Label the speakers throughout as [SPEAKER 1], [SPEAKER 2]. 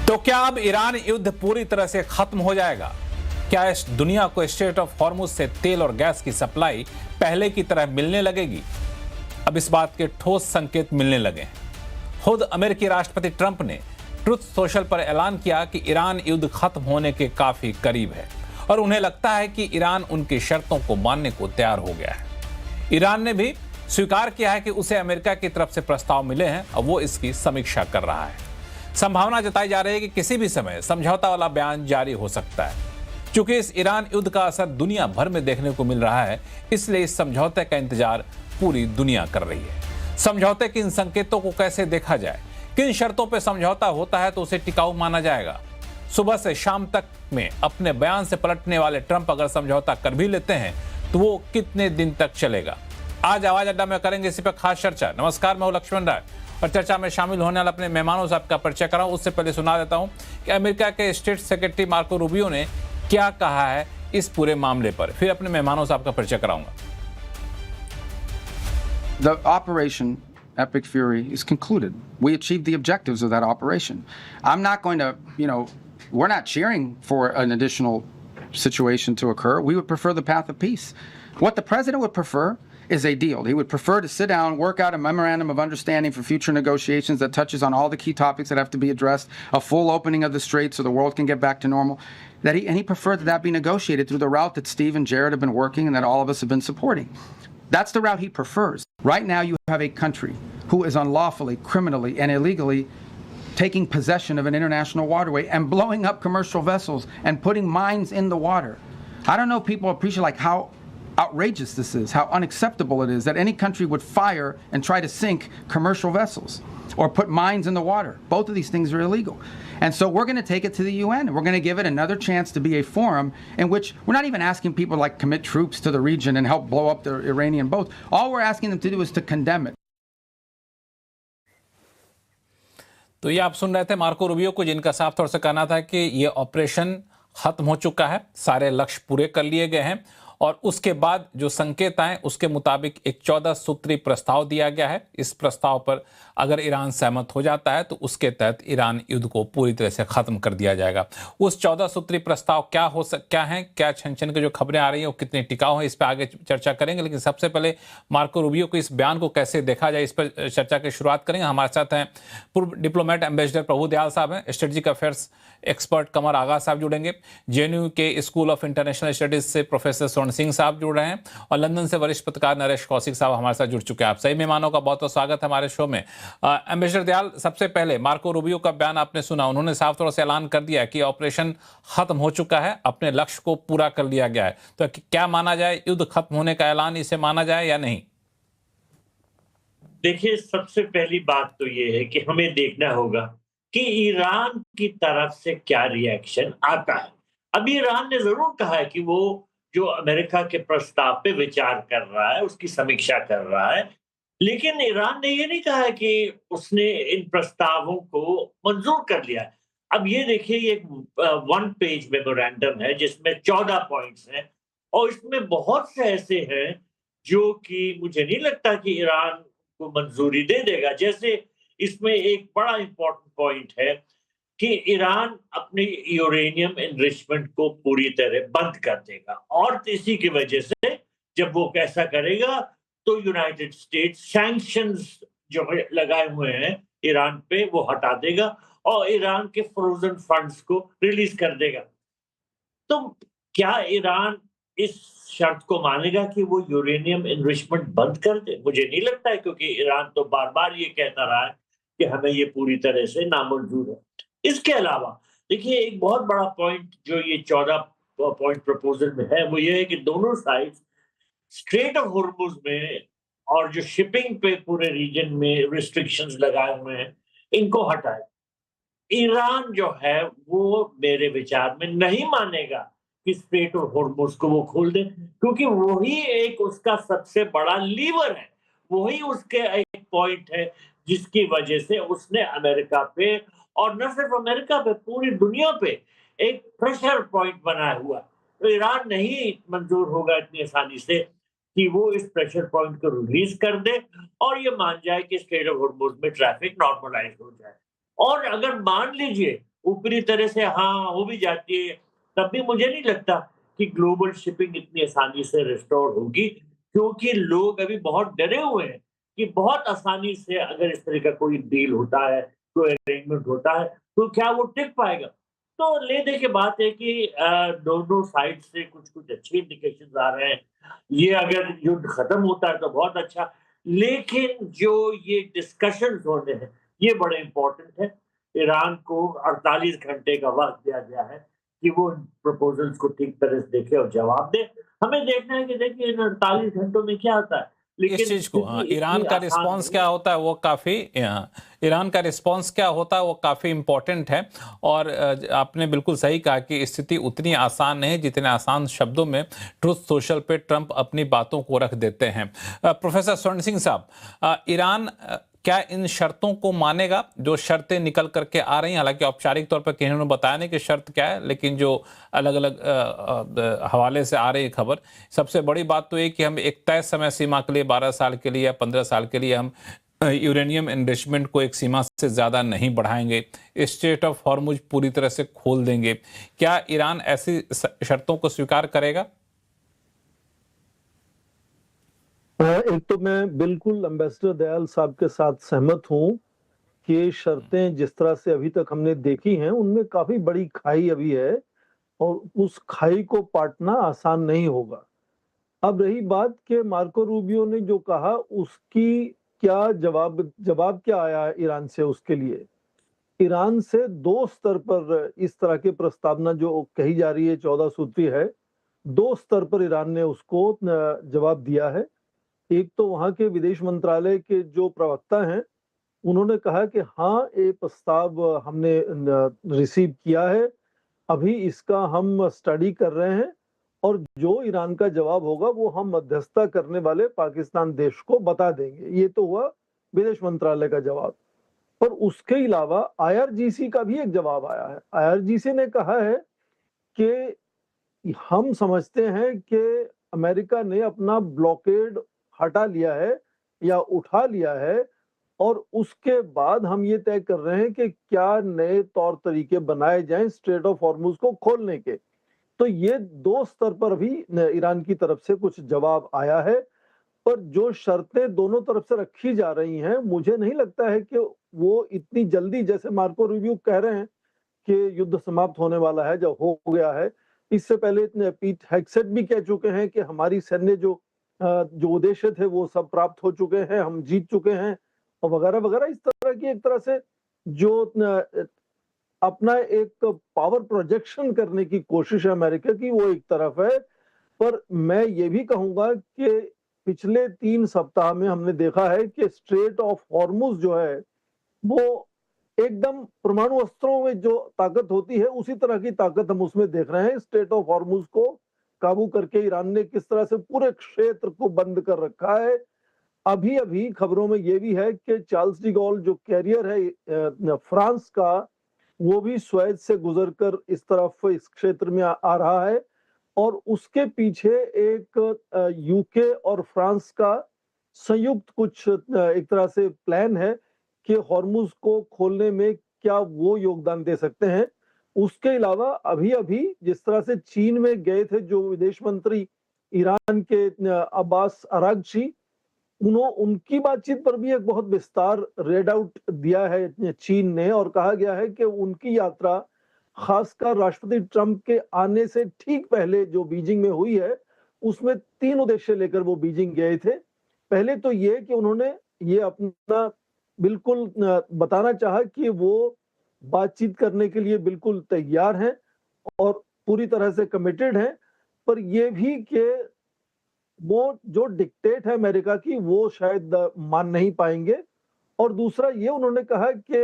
[SPEAKER 1] तो क्या अब ईरान युद्ध पूरी तरह से खत्म हो जाएगा? क्या इस दुनिया को स्ट्रेट ऑफ हॉर्मुज से तेल और गैस की सप्लाई पहले की तरह मिलने लगेगी? अब इस बात के ठोस संकेत मिलने लगे हैं। खुद अमेरिकी राष्ट्रपति ट्रंप ने ट्रुथ सोशल पर ऐलान किया कि ईरान युद्ध खत्म होने के काफी करीब है और उन्हें लगता है कि ईरान उनकी शर्तों को मानने को तैयार हो गया है। ईरान ने भी स्वीकार किया है कि उसे अमेरिका की तरफ से प्रस्ताव मिले हैं और वो इसकी समीक्षा कर रहा है। संभावना जताई जा रही है कि किसी भी समय समझौता वाला बयान जारी हो सकता है। चूंकि इस ईरान युद्ध का असर दुनिया भर में देखने को मिल रहा है, इसलिए इस समझौते का इंतजार पूरी दुनिया कर रही है। समझौते के इन संकेतों को कैसे देखा जाए, किन शर्तों पर समझौता होता है तो उसे टिकाऊ माना जाएगा। सुबह से शाम तक में अपने बयान से पलटने वाले ट्रंप अगर समझौता कर भी लेते हैं तो वो कितने दिन तक चलेगा? आज आवाज अड्डा में करेंगे इसी पर खास चर्चा। नमस्कार, मैं हूं लक्ष्मण राय और चर्चा में शामिल होने वाले अपने मेहमानों से आपका परिचय कराऊं उससे पहले सुना देता हूं कि अमेरिका के स्टेट सेक्रेटरी मार्को रूबियो ने क्या कहा है इस पूरे मामले पर, फिर अपने मेहमानों से आपका परिचय कराऊंगा।
[SPEAKER 2] The operation Epic Fury is concluded. We achieved the objectives of that operation. I'm not going to, we're not cheering for an additional situation to occur. We would prefer the path of peace. What the president would prefer is a deal. He would prefer to sit down, work out a memorandum of understanding for future negotiations that touches on all the key topics that have to be addressed, a full opening of the strait so the world can get back to normal. He preferred that be negotiated through the route that Steve and Jared have been working and that all of us have been supporting. That's the route he prefers. Right now you have a country who is unlawfully, criminally, and illegally taking possession of an international waterway and blowing up commercial vessels and putting mines in the water. I don't know if people appreciate how outrageous this is, how unacceptable it is that any country would fire and try to sink commercial vessels or put mines in the water. Both of these things are illegal. And so we're going to take it to the UN. We're going to give it another chance to be a forum in which we're not even asking people to commit troops to the region and help blow up the Iranian boats. All we're asking them to do is to condemn it.
[SPEAKER 1] तो ये आप सुन रहे थे Marco Rubio को, जिनका साफ तौर से कहना था कि ये ऑपरेशन खत्म हो चुका है, सारे लक्ष्य पूरे कर लिए गए हैं और उसके बाद जो संकेत आए उसके मुताबिक एक 14 सूत्री प्रस्ताव दिया गया है। इस प्रस्ताव पर अगर ईरान सहमत हो जाता है तो उसके तहत ईरान युद्ध को पूरी तरह से खत्म कर दिया जाएगा। उस 14 सूत्री प्रस्ताव क्या है, क्या छन के जो खबरें आ रही हैं वो कितनी टिकाऊ हैं, इस पर आगे चर्चा करेंगे। लेकिन सबसे पहले मार्को रूबियो को इस बयान को कैसे देखा जाए, इस पर चर्चा की शुरुआत करेंगे। हमारे साथ हैं पूर्व डिप्लोमेट एम्बेसडर प्रभु दयाल साहब हैं, स्ट्रेटेजिक अफेयर्स एक्सपर्ट कमर आगा साहब जुड़ेंगे, जेएनयू के स्कूल ऑफ इंटरनेशनल स्टडीज से प्रोफेसर स्वर्ण सिंह साहब जुड़ रहे हैं और लंदन से वरिष्ठ पत्रकार नरेश कौशिक साहब हमारे साथ जुड़ चुके हैं। आप सही मेहमानों का बहुत बहुत स्वागत है हमारे शो में। एम्बेसडर दयाल, सबसे पहले मार्को रूबियो का बयान आपने सुना, उन्होंने साफ तौर से ऐलान कर दिया कि ऑपरेशन खत्म हो चुका है, अपने लक्ष्य को पूरा कर लिया गया है। तो क्या माना जाए, युद्ध खत्म होने का ऐलान इसे माना जाए या नहीं?
[SPEAKER 3] देखिए, सबसे पहली बात तो ये है कि हमें देखना होगा कि ईरान की तरफ से क्या रिएक्शन आता है। अब ईरान ने जरूर कहा है कि वो जो अमेरिका के प्रस्ताव पे विचार कर रहा है, उसकी समीक्षा कर रहा है, लेकिन ईरान ने ये नहीं कहा है कि उसने इन प्रस्तावों को मंजूर कर लिया है। अब ये देखिए, ये एक 1 पेज मेमोरेंडम है जिसमें 14 पॉइंट्स हैं और इसमें बहुत से ऐसे हैं जो कि मुझे नहीं लगता कि ईरान को मंजूरी दे देगा। जैसे इसमें एक बड़ा इंपॉर्टेंट पॉइंट है कि ईरान अपनी यूरेनियम एनरिचमेंट को पूरी तरह बंद कर देगा और इसी की वजह से जब वो ऐसा करेगा तो यूनाइटेड स्टेट्स सैंक्शंस जो लगाए हुए हैं ईरान पे वो हटा देगा और ईरान के फ्रोजन फंड्स को रिलीज कर देगा। तो क्या ईरान इस शर्त को मानेगा कि वो यूरेनियम एनरिचमेंट बंद कर दे? मुझे नहीं लगता है, क्योंकि ईरान तो बार बार ये कहता रहा है कि हमें ये पूरी तरह से नामंजूर है। इसके अलावा देखिए, एक बहुत बड़ा पॉइंट जो ये 14 पॉइंट प्रपोजल में है वो ये है कि दोनों साइड स्ट्रेट ऑफ हॉर्मुज में और जो शिपिंग पे पूरे रीजन में रिस्ट्रिक्शंस लगाए हुए हैं इनको हटाए। ईरान जो है वो मेरे विचार में नहीं मानेगा कि स्ट्रेट ऑफ हॉर्मुज को वो खोल दे, क्योंकि वही एक उसका सबसे बड़ा लीवर है, वही उसके एक पॉइंट है जिसकी वजह से उसने अमेरिका पे और न सिर्फ अमेरिका पे पूरी दुनिया पे एक प्रेशर पॉइंट बनाया हुआ। तो ईरान नहीं मंजूर होगा इतनी आसानी से कि वो इस प्रेशर पॉइंट को रिलीज कर दे और ये मान जाए कि स्ट्रेट ऑफ हॉर्मुज में ट्रैफिक नॉर्मलाइज हो जाए। और अगर मान लीजिए ऊपरी तरह से हाँ हो भी जाती है, तब भी मुझे नहीं लगता कि ग्लोबल शिपिंग इतनी आसानी से रिस्टोर होगी, क्योंकि लोग अभी बहुत डरे हुए हैं कि बहुत आसानी से अगर इस तरह का कोई डील होता है, कोई अरेंजमेंट होता है, तो क्या वो टिक पाएगा? तो ले दे के बात है कि दोनों साइड से कुछ-कुछ अच्छे इंडिकेशंस आ रहे हैं। ये अगर युद्ध खत्म होता है तो बहुत अच्छा, लेकिन जो ये डिस्कशंस होने हैं, ये बड़े इम्पोर्टेंट है। ईरान को 48 घंटे का वक़्त दिया गया है कि वो इन प्रपोज़ल्स को ठीक तरह से देखे और जवाब दे। हमें देखना है कि देखिए इन 48 घंटों में क्या होता है।
[SPEAKER 1] इस
[SPEAKER 3] लेकिन
[SPEAKER 1] चीज को, हाँ,
[SPEAKER 3] स्थिति
[SPEAKER 1] ईरान
[SPEAKER 3] इतनी
[SPEAKER 1] का
[SPEAKER 3] आसान
[SPEAKER 1] रिस्पांस
[SPEAKER 3] नहीं
[SPEAKER 1] क्या
[SPEAKER 3] है।
[SPEAKER 1] होता है वो काफी, ईरान का रिस्पांस क्या होता है वो काफी इंपॉर्टेंट है। और आपने बिल्कुल सही कहा कि स्थिति उतनी आसान नहीं जितने आसान शब्दों में ट्रुथ सोशल पे ट्रंप अपनी बातों को रख देते हैं। प्रोफेसर स्वर्ण सिंह साहब, ईरान क्या इन शर्तों को मानेगा जो शर्तें निकल करके आ रही हैं? हालांकि औपचारिक तौर पर किन्होंने बताया नहीं कि शर्त क्या है, लेकिन जो अलग अलग हवाले से आ रही है खबर, सबसे बड़ी बात तो ये कि हम एक तय समय सीमा के लिए 12 साल के लिए या 15 साल के लिए हम यूरेनियम एनरिचमेंट को एक सीमा से ज़्यादा नहीं बढ़ाएंगे, स्ट्रेट ऑफ हॉर्मुज पूरी तरह से खोल देंगे। क्या ईरान ऐसी शर्तों को स्वीकार करेगा?
[SPEAKER 4] एक तो मैं बिल्कुल एम्बेसडर दयाल साहब के साथ सहमत हूं कि शर्तें जिस तरह से अभी तक हमने देखी हैं उनमें काफी बड़ी खाई अभी है और उस खाई को पाटना आसान नहीं होगा। अब रही बात कि मार्को रूबियो ने जो कहा उसकी क्या जवाब क्या आया है ईरान से? उसके लिए ईरान से दो स्तर पर इस तरह की प्रस्तावना जो कही जा रही है 14 सूत्री है, दो स्तर पर ईरान ने उसको जवाब दिया है। एक तो वहां के विदेश मंत्रालय के जो प्रवक्ता हैं उन्होंने कहा कि हाँ, ये प्रस्ताव हमने रिसीव किया है, अभी इसका हम स्टडी कर रहे हैं और जो ईरान का जवाब होगा वो हम मध्यस्थता करने वाले पाकिस्तान देश को बता देंगे। ये तो हुआ विदेश मंत्रालय का जवाब। पर उसके अलावा आईआरजीसी का भी एक जवाब आया है। आईआरजीसी ने कहा है कि हम समझते हैं कि अमेरिका ने अपना ब्लॉकेड हटा लिया है या उठा लिया है और उसके बाद हम ये तय कर रहे हैं कि क्या नए तौर तरीके बनाए जाएं स्ट्रेट ऑफ हॉर्मुज को खोलने के। तो ये दो स्तर पर भी ईरान की तरफ से कुछ जवाब आया है। पर जो शर्तें दोनों तरफ से रखी जा रही हैं, मुझे नहीं लगता है कि वो इतनी जल्दी, जैसे मार्को रूबियो कह रहे हैं कि युद्ध समाप्त होने वाला है, जब हो गया है। इससे पहले इतने पीट हेग्सेट भी कह चुके हैं कि हमारी सैन्य जो उद्देश्य थे वो सब प्राप्त हो चुके हैं, हम जीत चुके हैं और वगैरह वगैरह। इस तरह की एक तरह से जो अपना एक पावर प्रोजेक्शन करने की कोशिश है अमेरिका की, वो एक तरफ है। पर मैं ये भी कहूंगा कि पिछले 3 सप्ताह में हमने देखा है कि स्ट्रेट ऑफ हॉर्मुज जो है वो एकदम परमाणु अस्त्रों में जो ताकत होती है उसी तरह की ताकत हम उसमें देख रहे हैं। स्ट्रेट ऑफ हॉर्मुज को काबू करके ईरान ने किस तरह से पूरे क्षेत्र को बंद कर रखा है। अभी अभी खबरों में यह भी है कि चार्ल्स डी गॉल जो कैरियर है फ्रांस का, वो भी स्वेज से गुजरकर इस तरफ इस क्षेत्र में आ रहा है और उसके पीछे एक यूके और फ्रांस का संयुक्त कुछ एक तरह से प्लान है कि हॉर्मुज को खोलने में क्या वो योगदान दे सकते हैं। उसके अलावा अभी अभी जिस तरह से चीन में गए थे जो विदेश मंत्री ईरान के अब्बास अरागची, उनकी बातचीत पर भी एक बहुत विस्तार रेड आउट दिया है चीन ने और कहा गया है कि उनकी यात्रा खासकर राष्ट्रपति ट्रंप के आने से ठीक पहले जो बीजिंग में हुई है उसमें 3 उद्देश्य लेकर वो बीजिंग गए थे। पहले तो ये कि उन्होंने ये अपना बिल्कुल बताना चाहा कि वो बातचीत करने के लिए बिल्कुल तैयार हैं और पूरी तरह से कमिटेड हैं, पर ये भी कि वो जो डिक्टेट है अमेरिका की वो शायद मान नहीं पाएंगे। और दूसरा ये उन्होंने कहा कि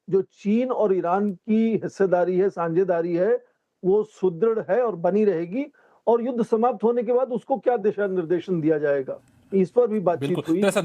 [SPEAKER 4] जो चीन और ईरान की हिस्सेदारी है, साझेदारी है, वो सुदृढ़ है और बनी रहेगी और युद्ध समाप्त होने के बाद उसको क्या दिशा निर्देशन दिया जाएगा, इस पर भी बातचीत हुई।
[SPEAKER 1] तो सर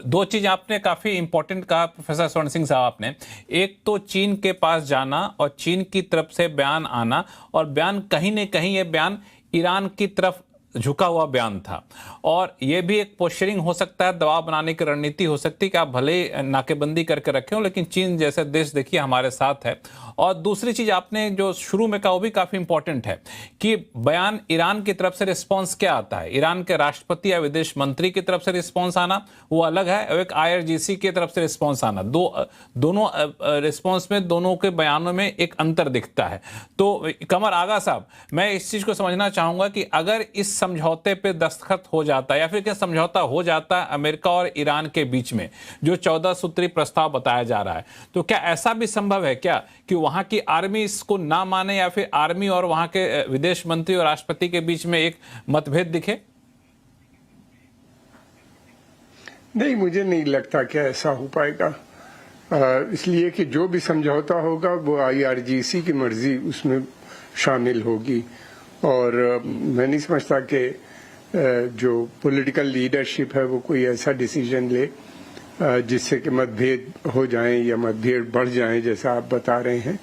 [SPEAKER 1] दो चीज आपने काफी इंपॉर्टेंट कहा प्रोफेसर स्वर्ण सिंह साहब आपने। एक तो चीन के पास जाना और चीन की तरफ से बयान आना, और बयान कहीं न कहीं ये बयान ईरान की तरफ झुका हुआ बयान था और ये भी एक पोस्चरिंग हो सकता है, दबाव बनाने की रणनीति हो सकती है कि आप भले नाकेबंदी करके रखें हो लेकिन चीन जैसे देश देखिए हमारे साथ है। और दूसरी चीज आपने जो शुरू में कहा वो भी काफी इंपॉर्टेंट है कि बयान ईरान की तरफ से रिस्पॉन्स क्या आता है। ईरान के राष्ट्रपति या विदेश मंत्री की तरफ से रिस्पॉन्स आना वो अलग है और एक IRGC की तरफ से रिस्पॉन्स आना, दोनों रिस्पॉन्स में दोनों के बयानों में एक अंतर दिखता है। तो कमर आगा साहब, मैं इस चीज को समझना चाहूंगा कि अगर इस समझौते पे दस्तखत हो जाता है या फिर क्या समझौता हो जाता है अमेरिका और ईरान के बीच में, जो 14 सूत्री प्रस्ताव बताया जा रहा है, तो क्या ऐसा भी संभव है क्या कि वहां की आर्मी इसको ना माने या फिर आर्मी और वहां के विदेश मंत्री और राष्ट्रपति के बीच में एक मतभेद दिखे?
[SPEAKER 5] नहीं, मुझे नहीं लगता कि ऐसा हो पाएगा, इसलिए कि जो भी समझौता होगा वो IRGC की मर्जी उसमें शामिल होगी और मैं नहीं समझता कि जो पॉलिटिकल लीडरशिप है वो कोई ऐसा डिसीजन ले जिससे कि मतभेद हो जाएं या मतभेद बढ़ जाएं, जैसा आप बता रहे हैं।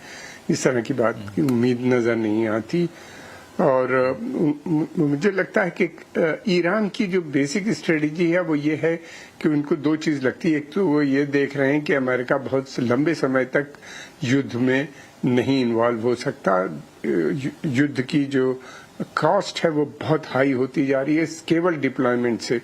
[SPEAKER 5] इस तरह की बात की उम्मीद नजर नहीं आती। और मुझे लगता है कि ईरान की जो बेसिक स्ट्रेटजी है वो ये है कि उनको दो चीज लगती है। एक तो वो ये देख रहे हैं कि अमेरिका बहुत लंबे समय तक युद्ध में नहीं इन्वॉल्व हो सकता, युद्ध की जो कॉस्ट है वो बहुत हाई होती जा रही है केवल डिप्लॉयमेंट से।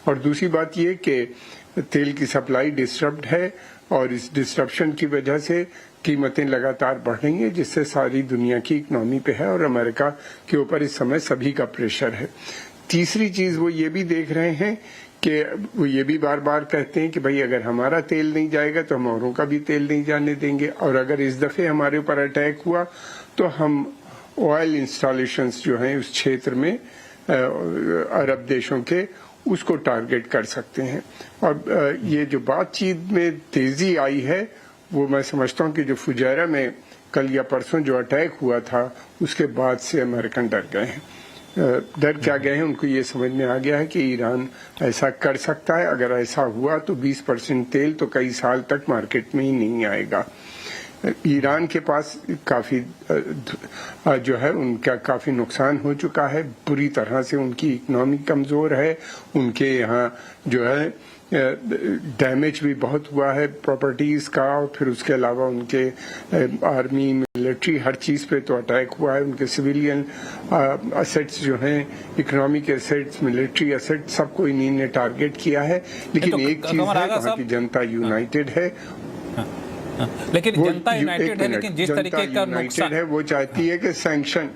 [SPEAKER 5] और दूसरी बात ये कि तेल की सप्लाई डिस्टर्ब्ड है और इस डिस्ट्रप्शन की वजह से कीमतें लगातार बढ़ रही हैं, जिससे सारी दुनिया की इकोनॉमी पे है और अमेरिका के ऊपर इस समय सभी का प्रेशर है। तीसरी चीज वो ये भी देख रहे हैं कि वो ये भी बार बार कहते हैं कि भाई अगर हमारा तेल नहीं जाएगा तो हम औरों का भी तेल नहीं जाने देंगे, और अगर इस दफे हमारे ऊपर अटैक हुआ तो हम ऑयल इंस्टॉलेशंस जो हैं उस क्षेत्र में अरब देशों के उसको टारगेट कर सकते हैं। और ये जो बातचीत में तेजी आई है वो मैं समझता हूँ कि जो फुजैरा में कल या परसों जो अटैक हुआ था उसके बाद से अमेरिकन डर गए हैं। डर क्या गए हैं, उनको ये समझ में आ गया है कि ईरान ऐसा कर सकता है। अगर ऐसा हुआ तो 20% तेल तो कई साल तक मार्केट में ही नहीं आएगा। ईरान के पास काफी जो है उनका काफी नुकसान हो चुका है, बुरी तरह से उनकी इकोनॉमी कमजोर है, उनके यहाँ जो है डैमेज भी बहुत हुआ है प्रॉपर्टीज का, और फिर उसके अलावा उनके आर्मी मिलिट्री हर चीज पे तो अटैक हुआ है। उनके सिविलियन असेट्स जो हैं, इकोनॉमिक एसेट्स, मिलिट्री एसेट्स, सबको इन्हीं ने टारगेट किया है। लेकिन एक चीज है, वहाँ की जनता यूनाइटेड है।
[SPEAKER 1] लेकिन जनता यूनाइटेड है, लेकिन जिस तरीके का नुकसान
[SPEAKER 5] है वो चाहती है कि सैंक्शन,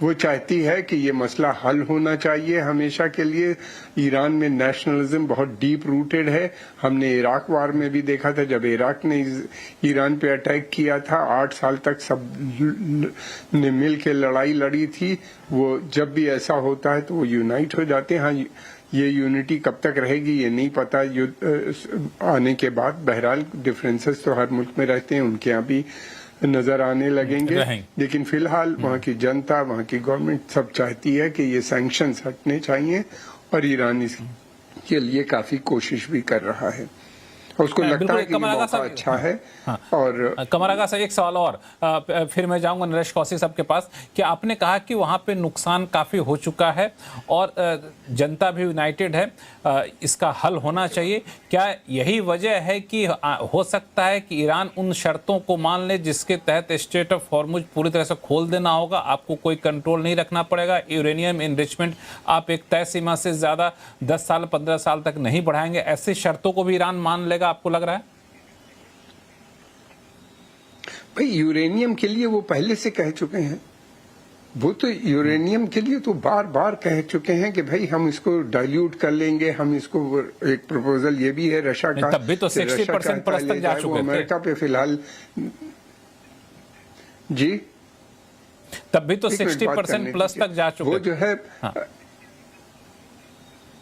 [SPEAKER 5] वो चाहती है कि ये मसला हल होना चाहिए हमेशा के लिए। ईरान में नेशनलिज्म बहुत डीप रूटेड है। हमने इराक वार में भी देखा था, जब इराक ने ईरान पे अटैक किया था 8 साल तक सब ने मिल के लड़ाई लड़ी थी। वो जब भी ऐसा होता है तो वो यूनाइट हो जाते हैं। हाँ, ये यूनिटी कब तक रहेगी ये नहीं पता युद्ध आने के बाद। बहरहाल डिफरेंसेस तो हर मुल्क में रहते हैं, उनके यहाँ भी नजर आने लगेंगे। लेकिन फिलहाल वहाँ की जनता, वहाँ की गवर्नमेंट सब चाहती है कि ये सैंक्शंस हटने चाहिए, और ईरान इसके लिए काफी कोशिश भी कर रहा है। उसको लगता है कि ये मौका अच्छा है।
[SPEAKER 1] हाँ।
[SPEAKER 5] और
[SPEAKER 1] कमर आगा साहब, एक सवाल और फिर मैं जाऊंगा नरेश कौशिक साहब के पास कि आपने कहा कि वहां पे नुकसान काफी हो चुका है और जनता भी यूनाइटेड है, इसका हल होना चाहिए। क्या यही वजह है कि हो सकता है कि ईरान उन शर्तों को मान ले जिसके तहत स्ट्रेट ऑफ हॉर्मुज पूरी तरह से खोल देना होगा, आपको कोई कंट्रोल नहीं रखना पड़ेगा, यूरेनियम एनरिचमेंट आप एक तय सीमा से ज्यादा 10 साल 15 साल तक नहीं बढ़ाएंगे, ऐसी शर्तों को भी ईरान मान लेगा, आपको लग रहा है?
[SPEAKER 5] भाई यूरेनियम के लिए वो पहले से कह चुके हैं। वो तो यूरेनियम के लिए तो बार बार कह चुके हैं कि भाई हम इसको डाइल्यूट कर लेंगे, हम इसको, एक प्रपोजल ये भी है रशिया का,
[SPEAKER 1] तब भी तो 60% प्लस तक जा चुके थे।
[SPEAKER 5] अमेरिका पे फिलहाल जी,
[SPEAKER 1] तब भी तो 60% प्लस तक जा चुके।
[SPEAKER 5] वो जो है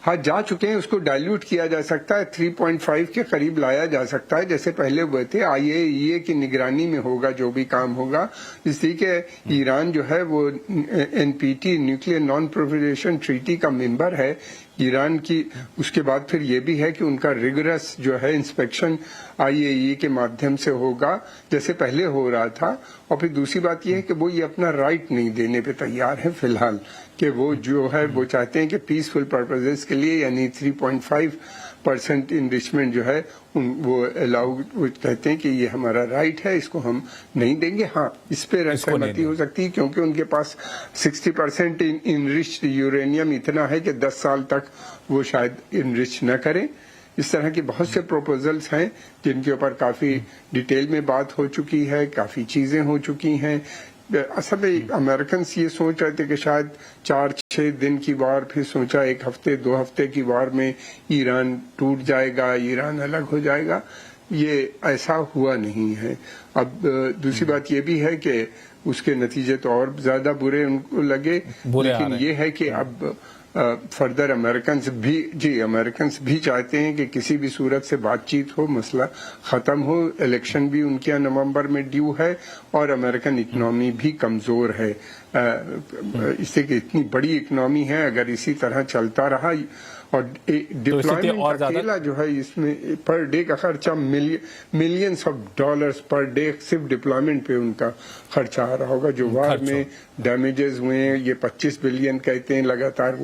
[SPEAKER 5] हाँ जा चुके हैं, उसको डाइल्यूट किया जा सकता है, 3.5 के करीब लाया जा सकता है जैसे पहले हुए थे। IAEA की निगरानी में होगा जो भी काम होगा, इसलिए कि ईरान जो है वो NPT nuclear non proliferation treaty का मेंबर है। ईरान की उसके बाद फिर ये भी है कि उनका रिगरस जो है इंस्पेक्शन IAEA के माध्यम से होगा जैसे पहले हो रहा था। और फिर दूसरी बात ये है कि वो ये अपना राइट नहीं देने पे तैयार है फिलहाल, कि वो जो है वो चाहते हैं कि पीसफुल पर्पसेस के लिए यानी 3.5% इनरिचमेंट जो है वो अलाउ, वो कहते हैं कि ये हमारा राइट है, इसको हम नहीं देंगे। हाँ, इस पे सहमति हो सकती है क्योंकि उनके पास 60% इनरिच यूरेनियम इतना है कि 10 साल तक वो शायद इनरिच न करें। इस तरह के बहुत से प्रपोजल्स हैं जिनके ऊपर काफी डिटेल में बात हो चुकी है, काफी चीजें हो चुकी हैं। असल में अमेरिकन ये सोच रहे थे कि शायद 4-6 दिन की वार, फिर सोचा 1 हफ्ते 2 हफ्ते की वार में ईरान टूट जाएगा, ईरान अलग हो जाएगा। ये ऐसा हुआ नहीं है। अब दूसरी बात ये भी है कि उसके नतीजे तो और ज्यादा बुरे उनको लगे, लेकिन ये है कि अब फर्दर अमेरिकन्स भी चाहते हैं कि किसी भी सूरत से बातचीत हो, मसला खत्म हो। इलेक्शन भी उनके यहाँ नवंबर में ड्यू है और अमेरिकन इकोनॉमी भी कमजोर है। इससे कि इतनी बड़ी इकोनॉमी है, अगर इसी तरह चलता रहा और डिप्लॉयमेंट अकेला जो है इसमें पर डे का खर्चा millions of dollars per day सिर्फ डिप्लॉयमेंट पे उनका खर्चा आ रहा होगा। जो वार में डैमेजेस हुए हैं, ये 25 बिलियन कहते हैं लगातार,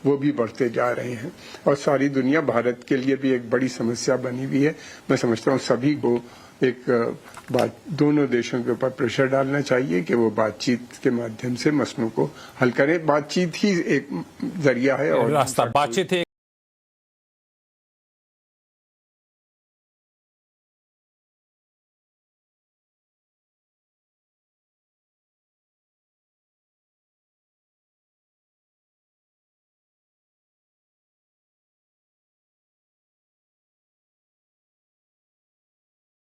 [SPEAKER 5] वो भी बढ़ते जा रहे हैं। और सारी दुनिया, भारत के लिए भी एक बड़ी समस्या बनी हुई है। मैं समझता हूँ सभी को दोनों देशों के ऊपर प्रेशर डालना चाहिए कि वो बातचीत के माध्यम से मसलों को हल करें। बातचीत ही एक जरिया है और
[SPEAKER 1] रास्ता बातचीत ही